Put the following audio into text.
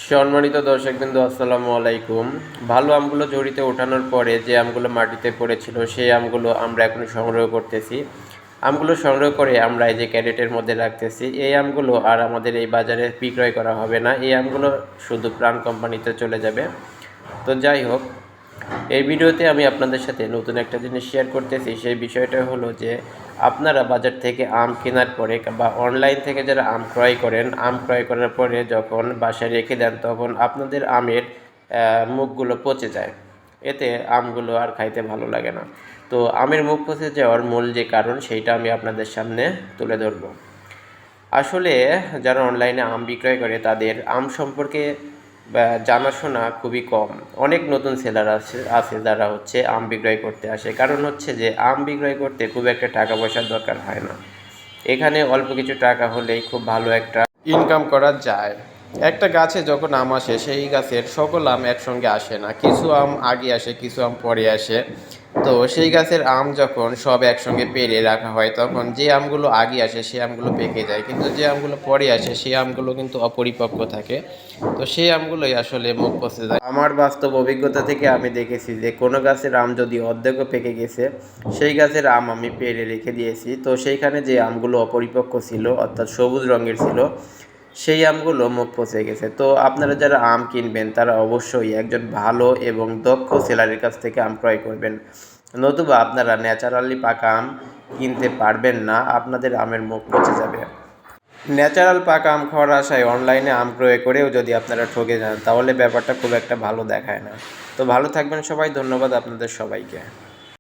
সম্মানিত দর্শকবৃন্দ, আসসালামু আলাইকুম। ভালো আমগুলো ঝুড়িতে ওঠানোর পরে যে আমগুলো মাটিতে পড়েছিল সেই আমগুলো আমরা এখন সংগ্রহ করতেছি। আমগুলো সংগ্রহ করে আমরা এই যে ক্যারেটের মধ্যে রাখতেছি। এই আমগুলো আর আমাদের এই বাজারে বিক্রয় করা হবে না। এই আমগুলো শুধু প্রাণ কোম্পানিতে চলে যাবে। তো যাই হোক, এই ভিডিওতে আমি আপনাদের সাথে নতুন একটা জিনিস শেয়ার করতেছি। সেই বিষয়টা হলো যে আপনারা বাজার থেকে আম কেনার পরে বা অনলাইন থেকে যারা আম ক্রয় করেন, আম ক্রয় করার পরে যখন বাসায় রেখে দেন তখন আপনাদের আমের মুখগুলো পচে যায়। এতে আমগুলো আর খাইতে ভালো লাগে না। তো আমের মুখ পচে যাওয়ার মূল যে কারণ সেইটা আমি আপনাদের সামনে তুলে ধরব। আসলে যারা অনলাইনে আম বিক্রয় করে তাদের আম সম্পর্কে জানাশোনা খুবই কম। অনেক নতুন সেলার আছে যারা আম বিক্রয় করতে আসে। কারণ যে আম বিক্রয় করতে খুব একটা টাকা পয়সার দরকার হয় না। এখানে অল্প কিছু টাকা হলেই খুব ভালো একটা ইনকাম করা যায়। একটা গাছে যখন আম আসে সেই গাছের সকল আম একসঙ্গে আসে না, কিছু আম আগে আসে, কিছু আম পরে আসে। তো সেই গাছের আম যখন সব একসঙ্গে পেড়ে রাখা হয় তখন যে আমগুলো আগে আসে সেই আমগুলো পেকে যায়, কিন্তু যে আমগুলো পরে আসে সেই আমগুলো কিন্তু অপরিপক্ক থাকে। তো সেই আমগুলোই আসলে মুখ পচে যায়। আমার বাস্তব অভিজ্ঞতা থেকে আমি দেখেছি যে কোনো গাছের আম যদি অর্ধেকও পেকে গেছে, সেই গাছের আম আমি পেড়ে রেখে দিয়েছি। তো সেইখানে যে আমগুলো অপরিপক্ক ছিল অর্থাৎ সবুজ রঙের ছিল, সেই আমগুলো মুখ পচে গেছে। তো আপনারা যারা আম কিনবেন তারা অবশ্যই একজন ভালো এবং দক্ষ সেলারের কাছ থেকে আম ক্রয় করবেন, নতুবা আপনারা ন্যাচারালি পাকা আম কিনতে পারবেন না, আপনাদের আমের মুখ পচে যাবে। ন্যাচারাল পাকা আম খাওয়ার আশায় অনলাইনে আম ক্রয় করেও যদি আপনারা ঠকে যান তাহলে ব্যাপারটা খুব একটা ভালো দেখায় না। তো ভালো থাকবেন সবাই, ধন্যবাদ আপনাদের সবাইকে।